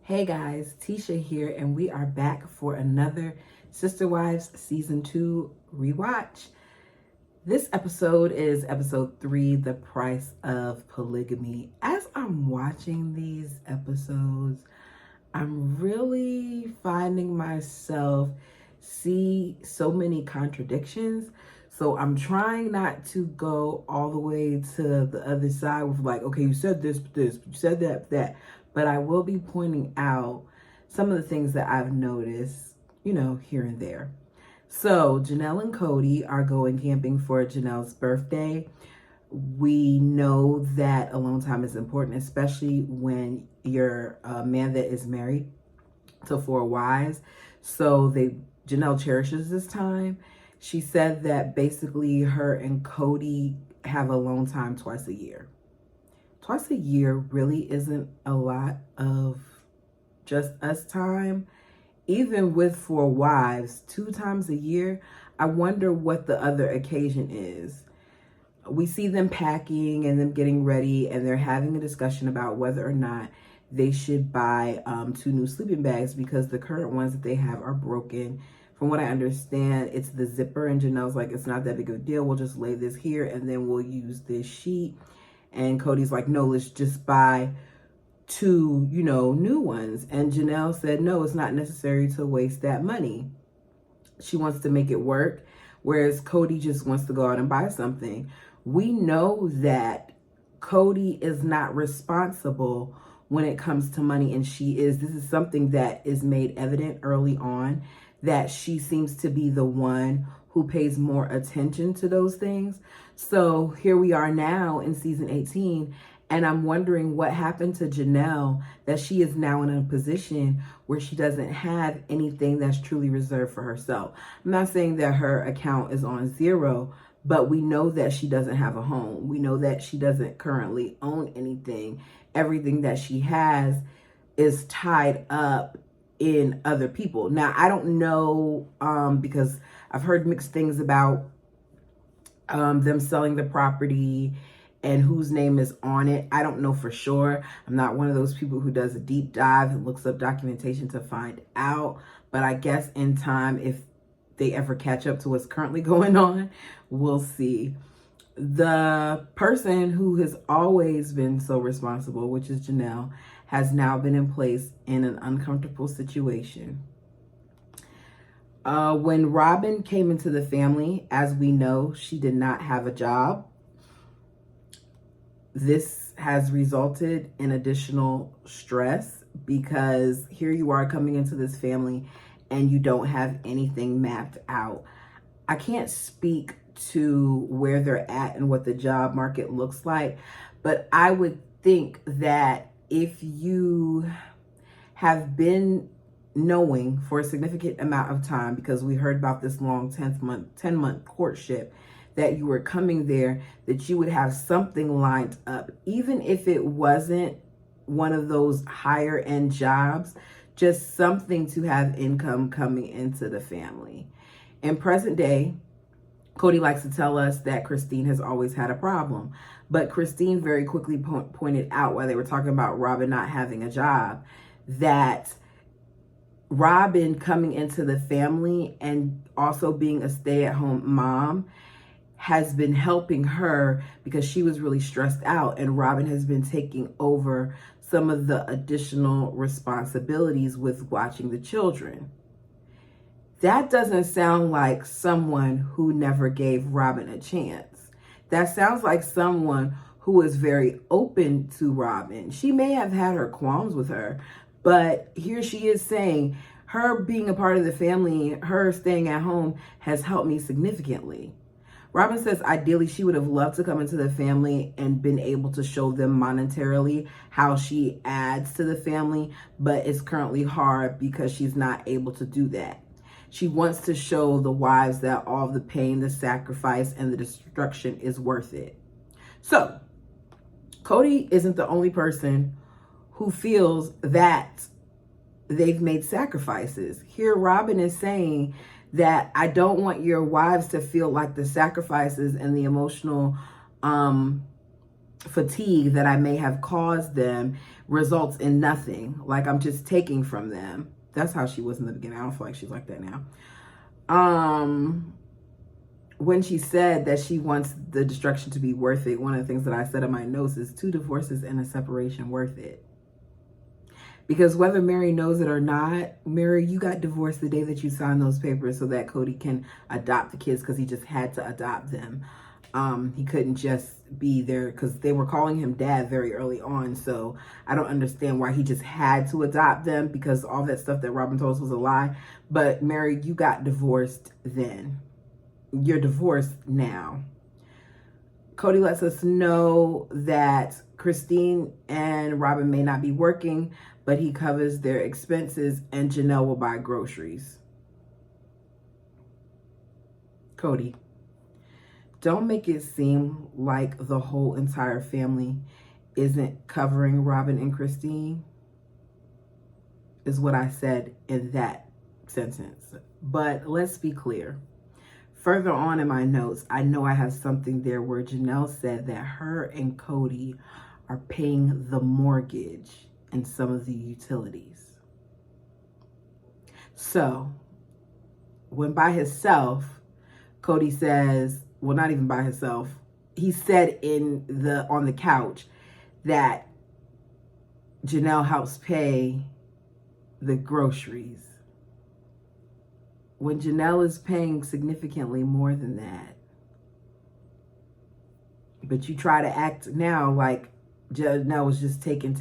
Hey guys, Tisha here, and we are back for another Sister Wives Season 2 rewatch. This episode is episode 3, The Price of Polygamy. As I'm watching these episodes, I'm really finding myself see so many contradictions. So I'm trying not to go all the way to the other side with like, okay, you said this, but this, you said that, that. But I will be pointing out some of the things that I've noticed, here and there. So Janelle and Kody are going camping for Janelle's birthday. We know that alone time is important, especially when you're a man that is married to 4 wives. So Janelle cherishes this time. She said that basically her and Kody have alone time twice a year. Twice a year really isn't a lot of just us time. Even with 4 wives, 2 times a year, I wonder what the other occasion is. We see them packing and them getting ready, and they're having a discussion about whether or not they should buy 2 new sleeping bags because the current ones that they have are broken. From what I understand, it's the zipper, and Janelle's like, it's not that big of a deal. We'll just lay this here and then we'll use this sheet. And Kody's like, no, let's just buy 2, new ones. And Janelle said, no, it's not necessary to waste that money. She wants to make it work, whereas Kody just wants to go out and buy something. We know that Kody is not responsible when it comes to money, and she is. This is something that is made evident early on, that she seems to be the one who pays more attention to those things. So here we are now in season 18, and I'm wondering what happened to Janelle that she is now in a position where she doesn't have anything that's truly reserved for herself. I'm not saying that her account is on zero, but we know that she doesn't have a home. We know that she doesn't currently own anything. Everything that she has is tied up in other people. Now, I don't know, because I've heard mixed things about them selling the property and whose name is on it. I don't know for sure. I'm not one of those people who does a deep dive and looks up documentation to find out. But I guess in time, if they ever catch up to what's currently going on, we'll see. The person who has always been so responsible, which is Janelle, has now been in place in an uncomfortable situation. When Robin came into the family, as we know, she did not have a job. This has resulted in additional stress because here you are coming into this family and you don't have anything mapped out. I can't speak to where they're at and what the job market looks like, but I would think that if you have been knowing for a significant amount of time, because we heard about this long 10-month courtship, that you were coming there, that you would have something lined up, even if it wasn't one of those higher end jobs, just something to have income coming into the family. In present day, Kody likes to tell us that Christine has always had a problem, but Christine very quickly pointed out, while they were talking about Robin not having a job, that Robin coming into the family and also being a stay-at-home mom has been helping her because she was really stressed out, and Robin has been taking over some of the additional responsibilities with watching the children. That doesn't sound like someone who never gave Robin a chance. That sounds like someone who is very open to Robin. She may have had her qualms with her, but here she is saying, her being a part of the family, her staying at home has helped me significantly. Robin says ideally she would have loved to come into the family and been able to show them monetarily how she adds to the family, but it's currently hard because she's not able to do that. She wants to show the wives that all the pain, the sacrifice, and the destruction is worth it. So, Kody isn't the only person who feels that they've made sacrifices. Here, Robin is saying that I don't want your wives to feel like the sacrifices and the emotional fatigue that I may have caused them results in nothing. Like I'm just taking from them. That's how she was in the beginning. I don't feel like she's like that now. When she said that she wants the destruction to be worth it, one of the things that I said in my notes is 2 divorces and a separation worth it. Because whether Mary knows it or not, Mary, you got divorced the day that you signed those papers so that Kody can adopt the kids, because he just had to adopt them. He couldn't just be there because they were calling him dad very early on. So I don't understand why he just had to adopt them, because all that stuff that Robin told us was a lie. But Mary, you got divorced then. You're divorced now. Kody lets us know that Christine and Robin may not be working, but he covers their expenses and Janelle will buy groceries. Kody, don't make it seem like the whole entire family isn't covering Robin and Christine, is what I said in that sentence. But let's be clear. Further on in my notes, I know I have something there where Janelle said that her and Kody are paying the mortgage and some of the utilities. So, when by himself, Kody says, well, not even by himself, he said on the couch that Janelle helps pay the groceries. When Janelle is paying significantly more than that. But you try to act now like Janelle was just taking.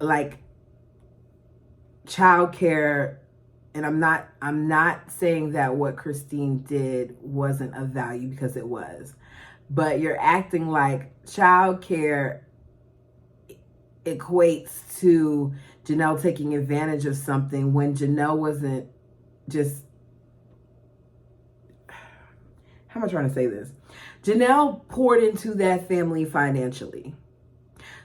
Like childcare, and I'm not saying that what Christine did wasn't of value, because it was. But you're acting like childcare equates to Janelle taking advantage of something when Janelle wasn't just, how am I trying to say this? Janelle poured into that family financially.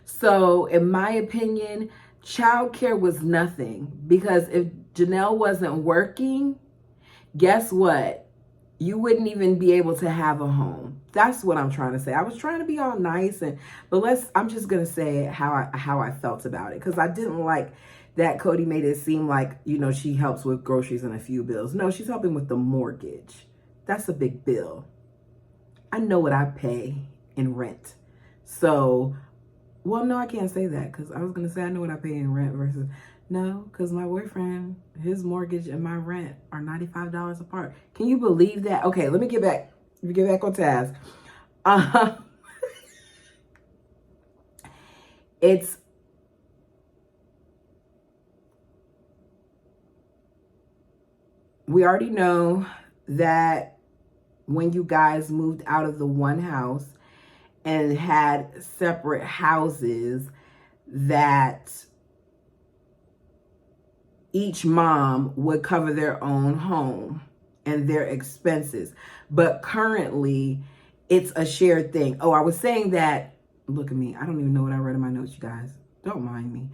So in my opinion, childcare was nothing, because if Janelle wasn't working, guess what? You wouldn't even be able to have a home. That's what I'm trying to say. I was trying to be all nice, but I'm just gonna say how I felt about it, because I didn't like that Kody made it seem like, she helps with groceries and a few bills. No, she's helping with the mortgage. That's a big bill. I know what I pay in rent. So, well, no, I can't say that, because I was gonna say I know what I pay in rent versus no, because my boyfriend, his mortgage and my rent are $95 apart. Can you believe that? Okay, let me get back. Let me get back on task. We already know that when you guys moved out of the one house and had separate houses, that each mom would cover their own home and their expenses. But currently, it's a shared thing. Oh, I was saying that, look at me. I don't even know what I read in my notes, you guys. Don't mind me.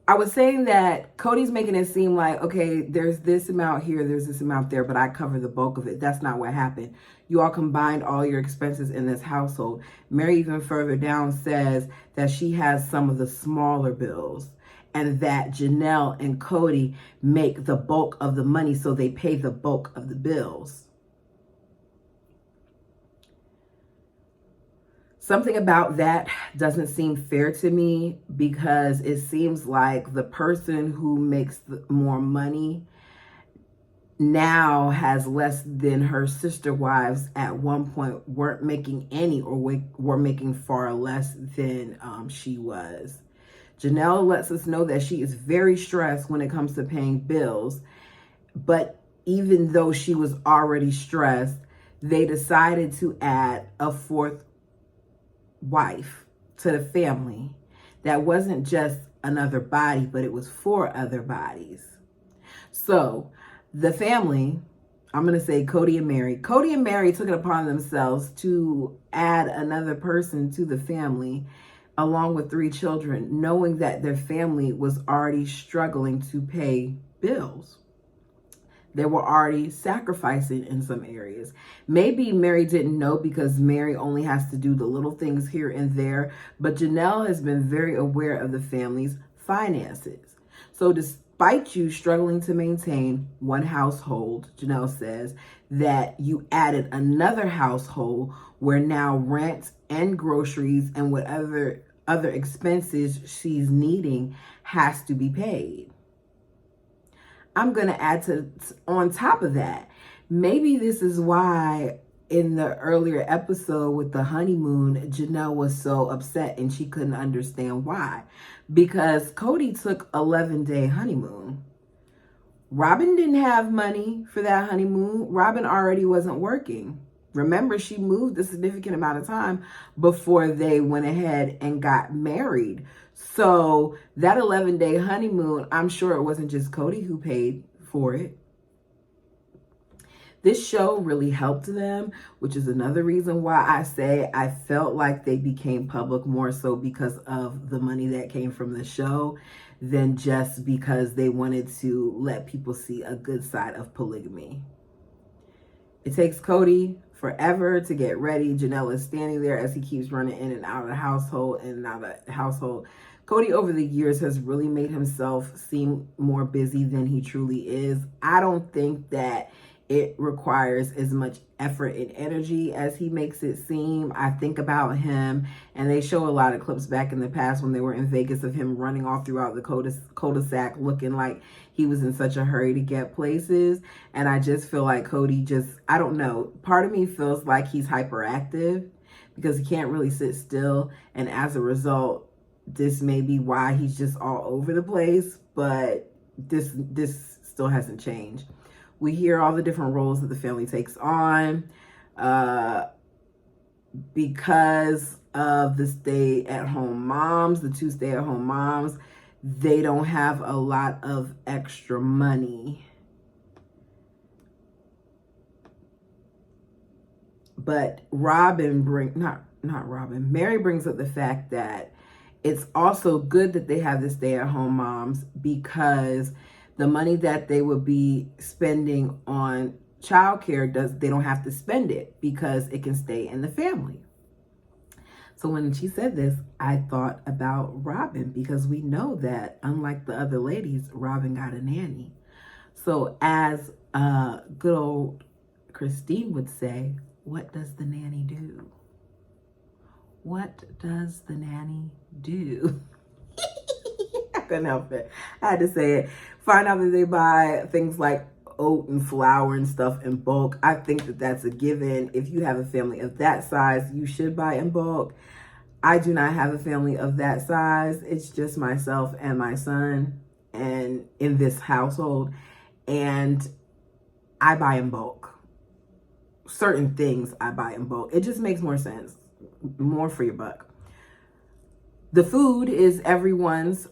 I was saying that Kody's making it seem like, okay, there's this amount here, there's this amount there, but I cover the bulk of it. That's not what happened. You all combined all your expenses in this household. Mary even further down says that she has some of the smaller bills, and that Janelle and Kody make the bulk of the money, so they pay the bulk of the bills. Something about that doesn't seem fair to me, because it seems like the person who makes more money now has less than her sister wives at one point weren't making any, or were making far less than she was. Janelle lets us know that she is very stressed when it comes to paying bills. But even though she was already stressed, they decided to add a fourth wife to the family. That wasn't just another body, but it was 4 other bodies. So the family, I'm going to say Kody and Mary took it upon themselves to add another person to the family, along with 3 children, knowing that their family was already struggling to pay bills. They were already sacrificing in some areas. Maybe Mary didn't know because Mary only has to do the little things here and there, but Janelle has been very aware of the family's finances. So despite you struggling to maintain one household, Janelle says that you added another household where now rent and groceries and whatever other expenses she's needing has to be paid. I'm going to add on top of that, maybe this is why in the earlier episode with the honeymoon, Janelle was so upset and she couldn't understand why. Because Kody took 11-day honeymoon. Robin didn't have money for that honeymoon. Robin already wasn't working. Remember, she moved a significant amount of time before they went ahead and got married. So that 11-day honeymoon, I'm sure it wasn't just Kody who paid for it. This show really helped them, which is another reason why I say I felt like they became public more so because of the money that came from the show than just because they wanted to let people see a good side of polygamy. It takes Kody forever to get ready. Janelle is standing there as he keeps running in and out of the household Kody over the years has really made himself seem more busy than he truly is. I don't think that it requires as much effort and energy as he makes it seem. I think about him, and they show a lot of clips back in the past when they were in Vegas of him running off throughout the cul-de-sac looking like he was in such a hurry to get places. And I just feel like Kody I don't know, part of me feels like he's hyperactive because he can't really sit still. And as a result, this may be why he's just all over the place, but this still hasn't changed. We hear all the different roles that the family takes on because of the stay-at-home moms, the two stay-at-home moms. They don't have a lot of extra money. But Mary brings up the fact that it's also good that they have the stay-at-home moms because the money that they would be spending on childcare, they don't have to spend it because it can stay in the family. So when she said this, I thought about Robin because we know that unlike the other ladies, Robin got a nanny. So as good old Christine would say, what does the nanny do? What does the nanny do? I couldn't help it. I had to say it. Find out that they buy things like oat and flour and stuff in bulk. I think that that's a given. If you have a family of that size, you should buy in bulk. I do not have a family of that size. It's just myself and my son and in this household. And I buy in bulk. Certain things I buy in bulk. It just makes more sense. More for your buck. The food is everyone's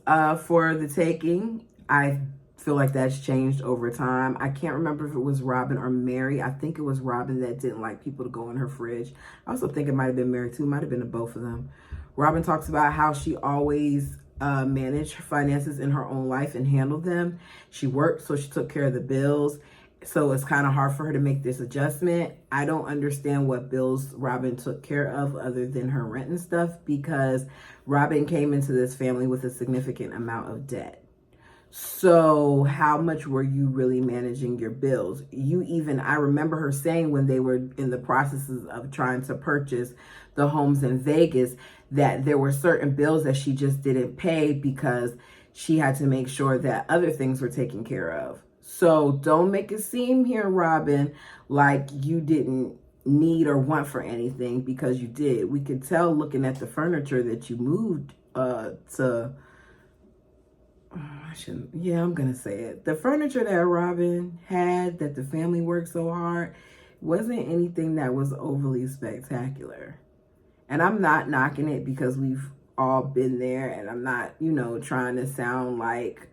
for the taking. I feel like that's changed over time. I can't remember if it was Robin or Mary. I think it was Robin that didn't like people to go in her fridge. I also think it might have been Mary too. Might have been both of them. Robin talks about how she always managed her finances in her own life and handled them. She worked, so she took care of the bills. So it's kind of hard for her to make this adjustment. I don't understand what bills Robin took care of other than her rent and stuff because Robin came into this family with a significant amount of debt. So how much were you really managing your bills? I remember her saying when they were in the processes of trying to purchase the homes in Vegas that there were certain bills that she just didn't pay because she had to make sure that other things were taken care of. So don't make it seem here, Robin, like you didn't need or want for anything because you did. We could tell looking at the furniture that you moved I'm gonna say it. The furniture that Robin had, that the family worked so hard, wasn't anything that was overly spectacular. And I'm not knocking it because we've all been there, and I'm not, trying to sound like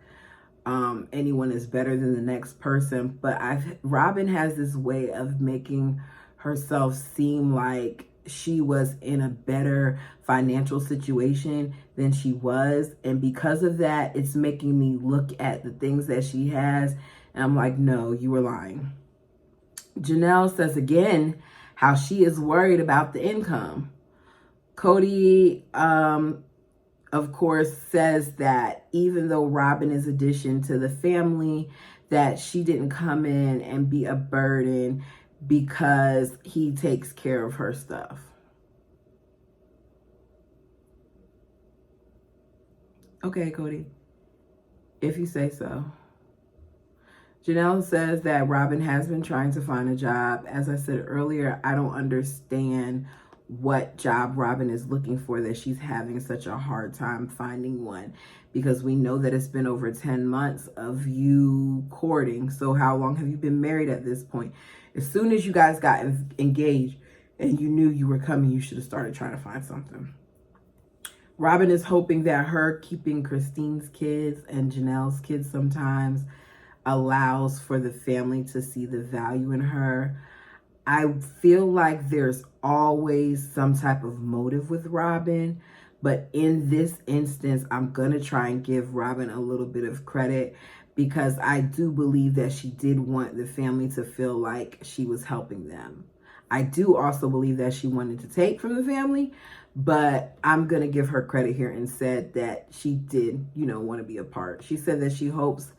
anyone is better than the next person. But Robin has this way of making herself seem like she was in a better financial situation than she was. And because of that, it's making me look at the things that she has And I'm like, no, you were lying. Janelle says again how she is worried about the income. Kody, of course, says that even though Robin is addition to the family, that she didn't come in and be a burden because he takes care of her stuff. Okay, Kody, if you say so. Janelle says that Robin has been trying to find a job. As I said earlier, I don't understand what job Robin is looking for, that she's having such a hard time finding one, because we know that it's been over 10 months of you courting. So how long have you been married at this point? As soon as you guys got engaged and you knew you were coming, you should have started trying to find something. Robin is hoping that her keeping Christine's kids and Janelle's kids sometimes allows for the family to see the value in her. I feel like there's always some type of motive with Robin, but in this instance, I'm going to try and give Robin a little bit of credit, because I do believe that she did want the family to feel like she was helping them. I do also believe that she wanted to take from the family, but I'm going to give her credit here and said that she did, want to be a part. She said that she hopes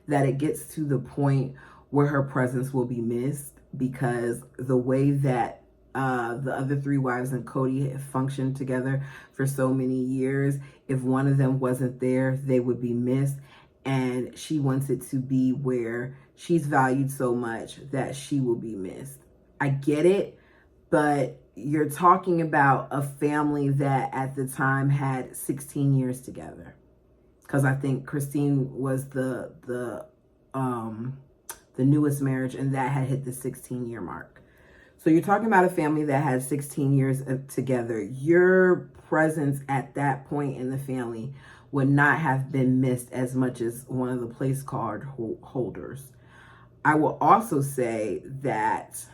that it gets to the point where her presence will be missed, because the way that the other three wives and Kody have functioned together for so many years, if one of them wasn't there, they would be missed. And she wants it to be where she's valued so much that she will be missed. I get it, but you're talking about a family that at the time had 16 years together. Because I think Christine was the newest marriage, and that had hit the 16-year mark. So you're talking about a family that had 16 years together. Your presence at that point in the family would not have been missed as much as one of the place card holders. I will also say that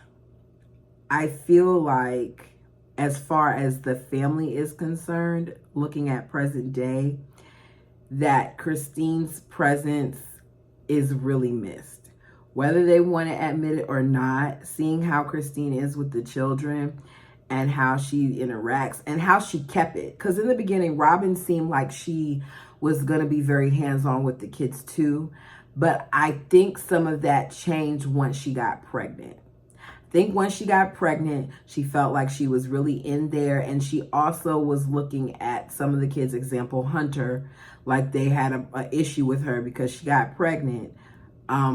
I feel like, as far as the family is concerned, looking at present day, that Christine's presence is really missed. Whether they want to admit it or not, seeing how Christine is with the children and how she interacts and how she kept it. Because in the beginning, Robin seemed like she was going to be very hands-on with the kids too. But I think some of that changed once she got pregnant. I think once she got pregnant, she felt like she was really in there. And she also was looking at some of the kids, example, Hunter, like they had an issue with her because she got pregnant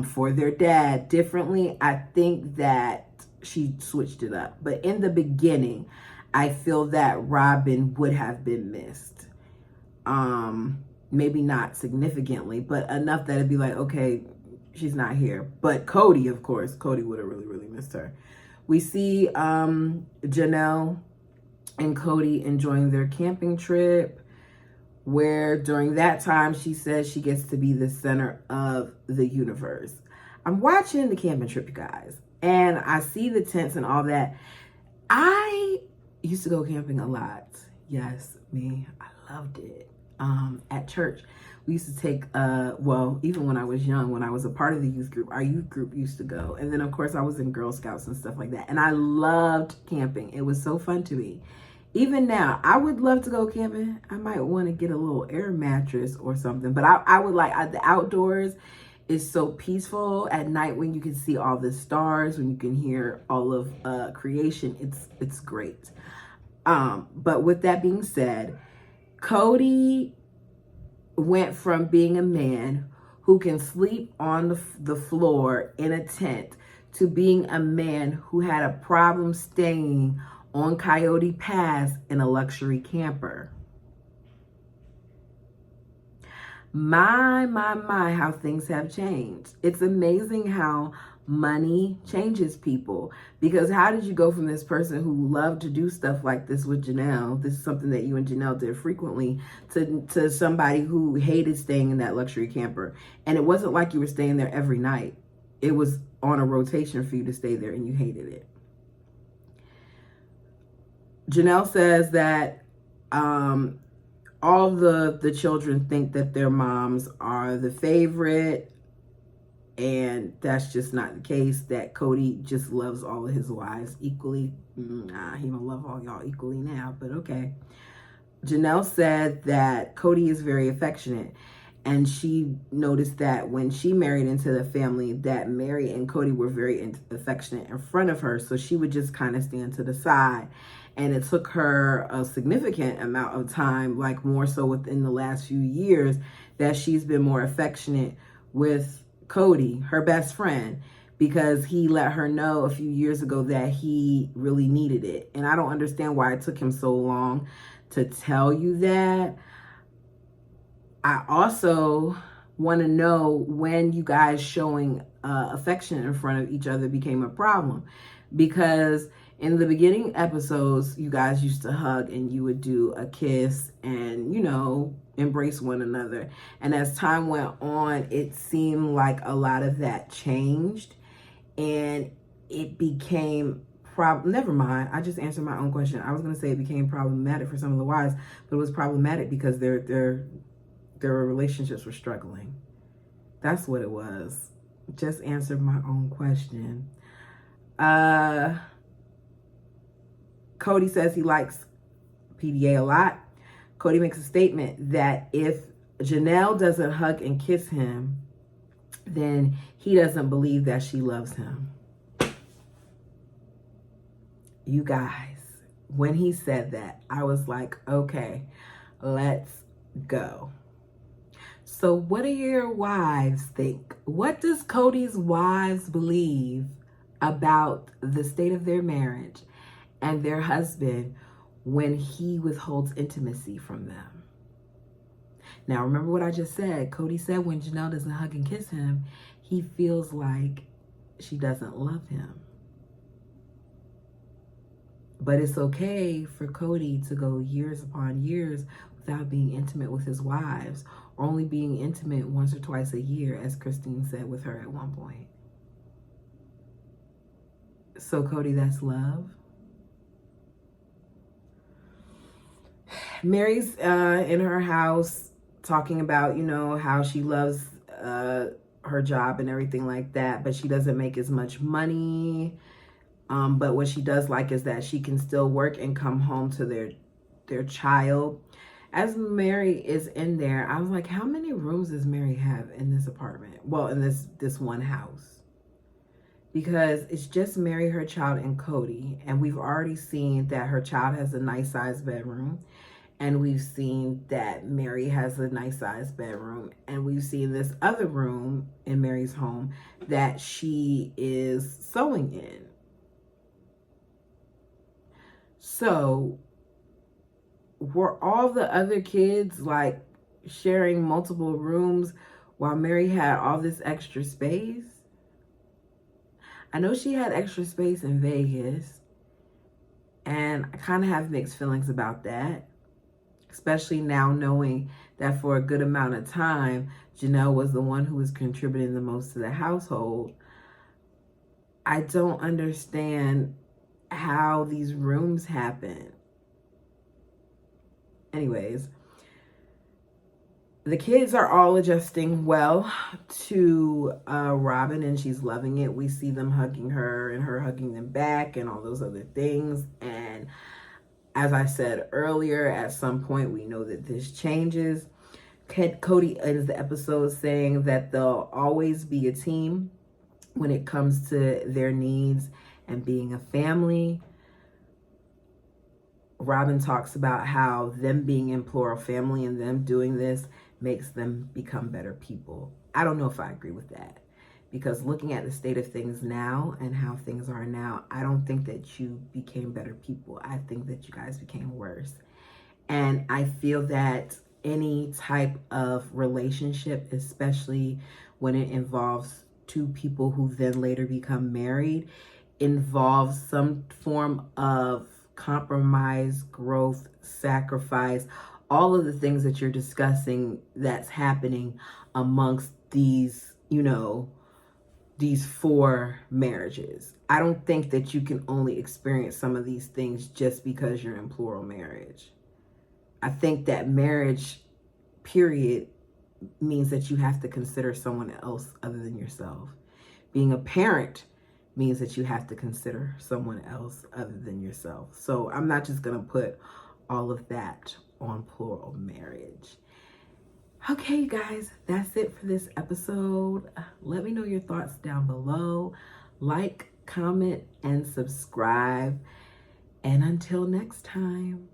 for their dad differently. I think that she switched it up. But in the beginning, I feel that Robin would have been missed. Maybe not significantly, but enough that it'd be like, okay, she's not here. But Kody, of course, Kody would have really, really missed her. We see Janelle and Kody enjoying their camping trip, where during that time she says she gets to be the center of the universe. I'm watching the camping trip, you guys, and I see the tents and all that. I used to go camping a lot. Yes, me. I loved it. At church, we used to take, even when I was young, when I was a part of the youth group, our youth group used to go. And then, of course, I was in Girl Scouts and stuff like that. And I loved camping. It was so fun to me. Even now, I would love to go camping. I might want to get a little air mattress or something. But I would like, the outdoors is so peaceful at night when you can see all the stars, when you can hear all of creation. It's great. But with that being said, Kody went from being a man who can sleep on the floor in a tent to being a man who had a problem staying on Coyote Pass in a luxury camper. My, how things have changed. It's amazing how money changes people. Because how did you go from this person who loved to do stuff like this with Janelle, this is something that you and Janelle did frequently, to somebody who hated staying in that luxury camper? And it wasn't like you were staying there every night. It was on a rotation for you to stay there, and you hated it. Janelle says that all the children think that their moms are the favorite. And that's just not the case, that Kody just loves all of his wives equally. Nah, he don't love all y'all equally now, but okay. Janelle said that Kody is very affectionate, and she noticed that when she married into the family, that Mary and Kody were very affectionate in front of her, so she would just kind of stand to the side. And it took her a significant amount of time, like more so within the last few years, that she's been more affectionate with Kody, her best friend, because he let her know a few years ago that he really needed it. And I don't understand why it took him so long to tell you that. I also want to know when you guys showing affection in front of each other became a problem, because in the beginning episodes, you guys used to hug and you would do a kiss and, you know, embrace one another. And as time went on, it seemed like a lot of that changed, and it became never mind. I just answered my own question. I was going to say it became problematic for some of the wives, but it was problematic because their relationships were struggling. That's what it was. Just answered my own question. Kody says he likes PDA a lot. Kody makes a statement that if Janelle doesn't hug and kiss him, then he doesn't believe that she loves him. You guys, when he said that, I was like, okay, let's go. So what do your wives think? What does Kody's wives believe about the state of their marriage and their husband when he withholds intimacy from them? Now, remember what I just said. Kody said when Janelle doesn't hug and kiss him, he feels like she doesn't love him. But it's okay for Kody to go years upon years without being intimate with his wives, or only being intimate once or twice a year, as Christine said with her at one point. So Kody, that's love. Mary's in her house talking about, you know, how she loves her job and everything like that, but she doesn't make as much money. But what she does like is that she can still work and come home to their child. As Mary is in there, I was like, how many rooms does Mary have in this apartment? Well, in this one house. Because it's just Mary, her child, and Kody. And we've already seen that her child has a nice sized bedroom. And we've seen that Mary has a nice sized bedroom. And we've seen this other room in Mary's home that she is sewing in. So were all the other kids like sharing multiple rooms while Mary had all this extra space? I know she had extra space in Vegas, and I kind of have mixed feelings about that, especially now knowing that for a good amount of time, Janelle was the one who was contributing the most to the household. I don't understand how these rooms happen. Anyways, the kids are all adjusting well to Robin, and she's loving it. We see them hugging her and her hugging them back and all those other things. And as I said earlier, at some point we know that this changes. Kody ends the episode saying that they'll always be a team when it comes to their needs and being a family. Robin talks about how them being in plural family and them doing this makes them become better people. I don't know if I agree with that, because looking at the state of things now and how things are now, I don't think that you became better people. I think that you guys became worse. And I feel that any type of relationship, especially when it involves two people who then later become married, involves some form of compromise, growth, sacrifice, all of the things that you're discussing that's happening amongst these, you know, these 4 marriages. I don't think that you can only experience some of these things just because you're in plural marriage. I think that marriage, period, means that you have to consider someone else other than yourself. Being a parent means that you have to consider someone else other than yourself. So I'm not just going to put all of that on plural marriage. Okay, you guys, that's it for this episode. Let me know your thoughts down below. Like, comment, and subscribe. And until next time.